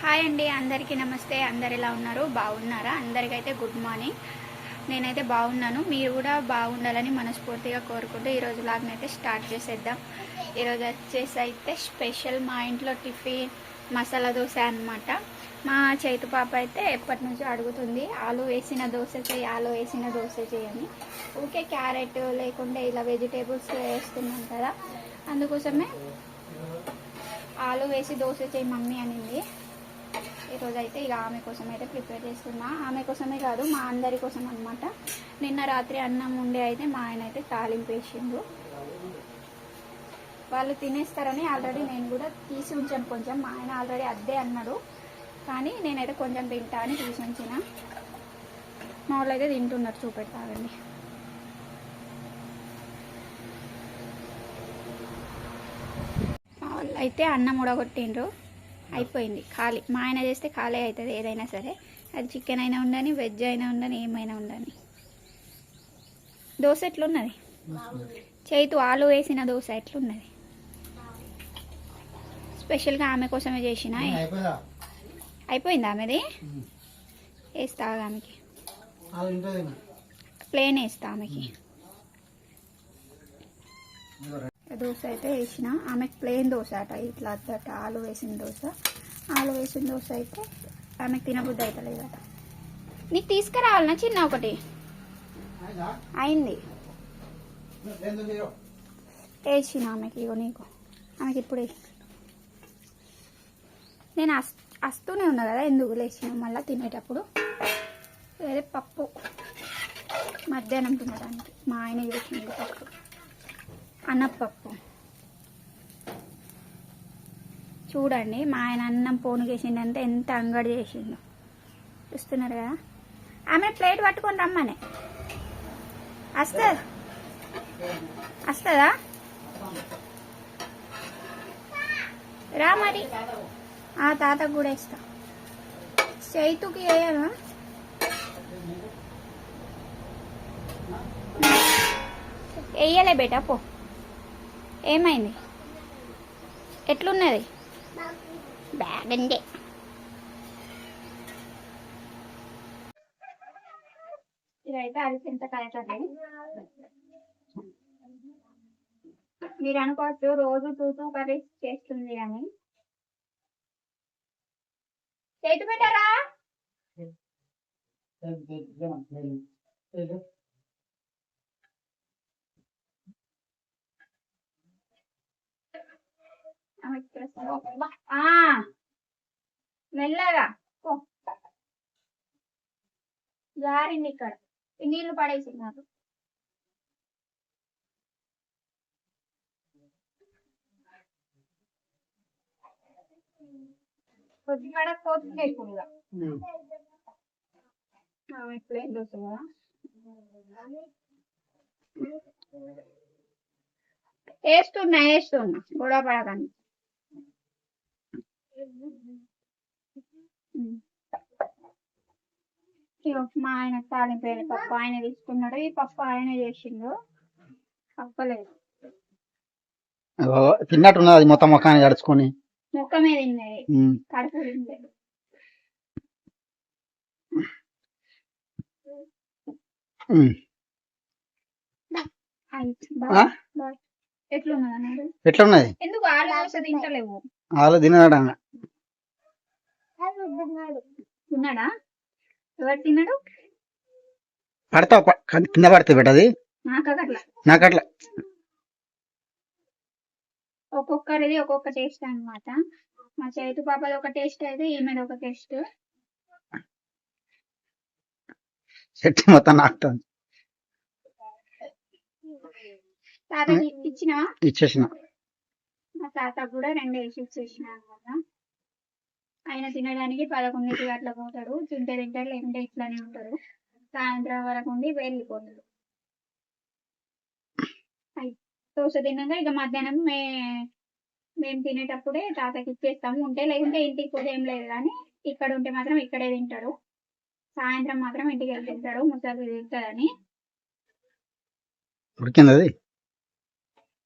Hi అండి, అందరికీ నమస్తే. అందరు ఎలా ఉన్నారు? బాగున్నారా? అందరికైతే గుడ్ మార్నింగ్. నేనైతే బాగున్నాను. మీరు కూడా బాగుండాలని మనస్ఫూర్తిగా కోరుకుంటూ ఈరోజు లాగ్నైతే స్టార్ట్ చేసేద్దాం. ఈరోజు వచ్చేసి అయితే స్పెషల్ మా ఇంట్లో టిఫిన్ మసాలా దోశ అనమాట. మా చైతు పాప అయితే ఎప్పటి నుంచో అడుగుతుంది, ఆలు వేసిన దోశ చేయి, ఆలు వేసిన దోశ చేయని. ఊకే క్యారెట్ లేకుంటే ఇలా వెజిటేబుల్స్ వేస్తున్నాం కదా, అందుకోసమే ఆలు వేసి దోశ చేయి మమ్మీ అనింది. ఈరోజు అయితే ఇక ఆమె కోసం అయితే ప్రిపేర్ చేస్తున్నా. ఆమె కోసమే కాదు, మా అందరి కోసం అనమాట. నిన్న రాత్రి అన్నం ఉండే అయితే మా ఆయన అయితే తాలింపు వేసిండు. వాళ్ళు తినేస్తారని ఆల్రెడీ నేను కూడా తీసి ఉంచాను కొంచెం. మా ఆయన ఆల్రెడీ అద్దే అన్నాడు, కానీ నేనైతే కొంచెం తింటా అని తీసి ఉంచిన. మా వాళ్ళు అయితే తింటున్నారు, చూపెడతారండి. మా వాళ్ళు అయితే అన్నం ఉడగొట్టిండ్రు, అయిపోయింది, ఖాళీ. మా ఆయన చేస్తే ఖాళీ అవుతుంది ఏదైనా సరే, అది చికెన్ అయినా ఉండని, వెజ్ అయినా ఉండని, ఏమైనా ఉండని. దోశ ఎట్లున్నది చైతు? ఆలు వేసిన దోశ ఎట్లున్నది? స్పెషల్గా ఆమె కోసమే చేసిన. అయిపోయింది ఆమెది. వేస్తా ఆమెకి, ప్లేన్ వేస్తా ఆమెకి. దోశ అయితే వేసిన ఆమెకి, ప్లేన్ దోశ అట, ఇట్లా అద్దట. ఆలు వేసిన దోశ, ఆలు వేసిన దోశ అయితే ఆమెకు తినబుద్ధి అవుతలేదట. నీకు తీసుకురావాలన్నా చిన్న ఒకటి? అయింది, వేసిన ఆమెకి. ఇగో నీకు, ఆమెకి ఇప్పుడు నేను వస్తూనే ఉన్నా కదా, ఎందుకు లేచిన మళ్ళీ తినేటప్పుడు. వేరే పప్పు మధ్యాహ్నం తినడానికి మా ఆయన చేసింది పప్పు, అన్నపప్పు. చూడండి, మా ఆయన అన్నం పోనుకేసిండంటే ఎంత అంగడి చేసిండు, చూస్తున్నారు కదా. ఆమె ప్లేట్ పట్టుకొని రమ్మనే. వస్తుందా? రా మరి. ఆ తాతకు కూడా ఇస్తా. చైతుకి వేయమా? వేయలే బేటా, పో. ఏమైంది? ఎట్లున్నది? బాగుంది. ఇదైతే అరిసింత కలెక్టర్. మీరు అనుకోవచ్చు రోజు 2 కర్రీస్ చేస్తుంది అని. చేతి పెట్టారా? మెల్లగా జారింది ఇక్కడ, నీళ్లు పడేసినారు. కొద్దిగా కోతుంది ఎక్కువగా. ప్లేన్ దోశ కదా, వేస్తున్నా గొడవ పడకండి. మా ఆయన తాలింపు పప్పు ఆయన తీసుకున్నాడు. ఈ పప్పు ఆయన చేసిండు, పప్పలేదు. తిన్నట్టున్నది మొత్తం ముఖాన్ని గడుచుకొని. ముఖమే తిన్నది, కడుపు తిన్నది. ఎట్లున్నది? ఎందుకు ఆలు దోశ తింటలేవు? ఆలు తినడా? తిన్నాడా? ఎవరు తిన్నాడు? పడతావు కింద పడితే పెట్టది. నాకట్లా ఒక్కొక్కరిది ఒక్కొక్క టేస్ట్ అనమాట. మా చైతు పాపది ఒక టేస్ట్ అయితే ఈమెది ఒక టేస్ట్. చెట్టు మొత్తం నాకుతుంది. తాతకి ఇచ్చేసిన. మా తాత కూడా 2 వేసి ఇచ్చేసిన అనమాట. ఆయన తినడానికి 11 అట్లా పోతాడు. తింటాడు, లేకుంటే ఇట్లానే ఉంటాడు. సాయంత్రం వరకు ఉండి వెళ్ళిపోతాడు. దోశ తిన్నాక ఇక మధ్యాహ్నం మేము తినేటప్పుడే తాతకి ఇచ్చేస్తాము. ఉంటే లేకుంటే ఇంటికి పోతే ఏం లేదు, కానీ ఇక్కడ ఉంటే మాత్రం ఇక్కడే తింటాడు. సాయంత్రం మాత్రం ఇంటికి వెళ్ళి తింటాడు, ముసలి తింటాడని. ఉడికింది.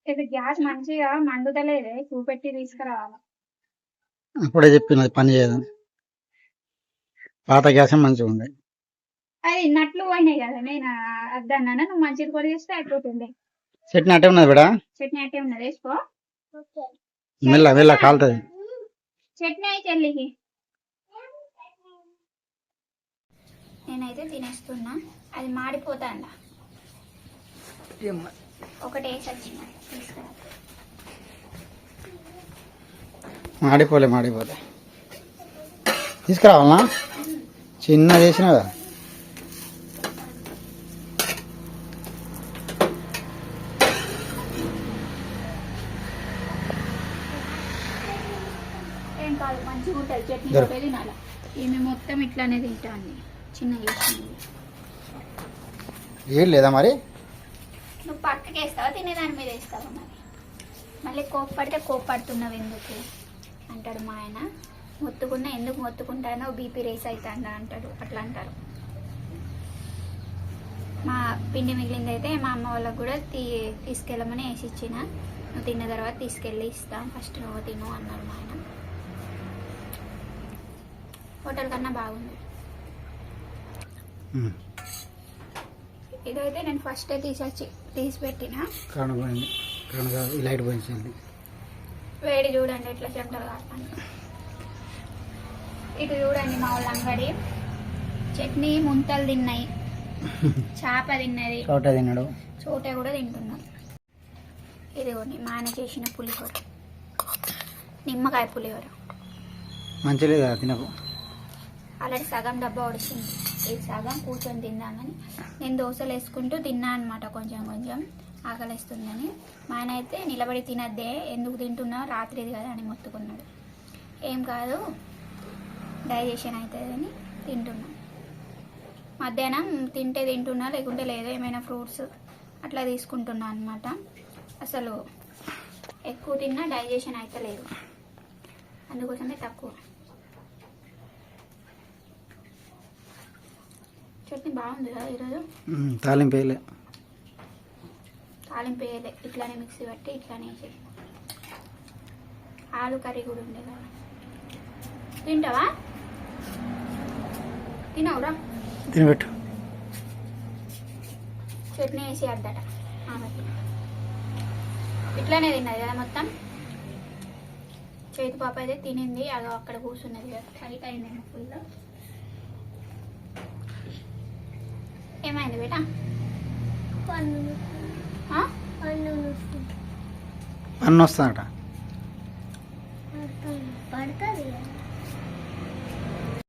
ఇది గ్యాస్ మంచిగా మండుతలేదే, చూపెట్టి తీసుకురావాలి. అప్పుడే చెప్పినది పని చేయదని. పాత గ్యాస్ మంచిగా ఉంది. అది నట్లు పోయినాయి కదా, నేను అద్దన్నాను, నువ్వు మంచిది కూడా చేస్తే అయిపోతుంది. చట్నీ అట్టే ఉన్నది బిడా, చట్నీ అట్టే ఉన్నది, వేసుకో. మెల్ల మెల్ల కాలుతుంది. చట్నీ అయితే చెల్లికి నేనైతే తినేస్తున్నా. అది మాడిపోతాండా, ఒకటి వేసి వచ్చిన తీసుకురా. మాడిపోలే తీసుకురావాలనా? చిన్న చేసినా కదా. ఏం కాదు, మంచిగా ఉంటుంది చట్నీ ఒకటే తినాలి. ఈమె మొత్తం ఇట్లానే తింటాను, చిన్న చేసింది. ఏం లేదా మరి? నువ్వు పక్కకి వేస్తావా, తినేదాని మీద వేస్తావా? మరి మళ్ళీ కోప్పడితే కోప్పడుతున్నావు ఎందుకు అంటాడు మా ఆయన. మొత్తుకున్నా ఎందుకు మొత్తుకుంటానో, బీపీ రేస్ అవుతాడా అంటాడు, అట్లా అంటారు. మా పిండి మిగిలింది అయితే మా అమ్మ వాళ్ళకు కూడా తీసుకెళ్ళమని వేసి ఇచ్చిన. నువ్వు తిన్న తర్వాత తీసుకెళ్ళి ఇస్తాం, ఫస్ట్ నువ్వు తిను అన్నాడు మా ఆయన. హోటల్ కన్నా బాగుంది. ఇదైతే నేను ఫస్టే తీసి పెట్టిన. లైట్ పోయింది. వేడి చూడండి ఎట్లా చెమటలు కాస్తాను. ఇటు చూడండి మా వాళ్ళ అంగడి చట్నీ ముంతలు తిన్నాయి, చేప తిన్నది, తిన్నాడు, చోటే కూడా తింటున్నాం. ఇదిగోండి మా ఆయన చేసిన పులిహోర, నిమ్మకాయ పులిహోర. మంచిగా లేదా తినకు. ఆల్రెడీ సగం డబ్బా ఉడిచింది, ఇది సగం కూర్చొని తిందామని నేను దోశలు వేసుకుంటూ తిన్నా అనమాట. కొంచెం కొంచెం ఆకలిస్తుందని. మా ఆయన అయితే నిలబడి తినద్దే, ఎందుకు తింటున్నావు, రాత్రిది కదా అని మొత్తుకున్నాడు. ఏం కాదు, డైజెషన్ అవుతుంది అని తింటున్నాం. మధ్యాహ్నం తింటున్నా, లేకుంటే లేదు, ఏమైనా ఫ్రూట్స్ అట్లా తీసుకుంటున్నా అనమాట. అసలు ఎక్కువ తిన్నా డైజెషన్ అయితే లేదు, అందుకోసమే తక్కువ. చట్నీ బాగుంది కదా ఈరోజు. తాలింపు వేయలే, ఇట్లానే మిక్సీ పట్టి ఇట్లానే వేసి. ఆలు కర్రీ కూడా ఉండే కదా, తింటావా? తినవురా, తినబెట్టు. చట్నీ వేసి అద్దట ఆమెకి. ఇట్లానే తిన్నది కదా మొత్తం. చేతి పాప అయితే తినింది, అదో అక్కడ కూర్చున్నది కదా, టైట్ అయింది ఫుల్. ఏమైంది బేటా? అన్న వస్తాడట.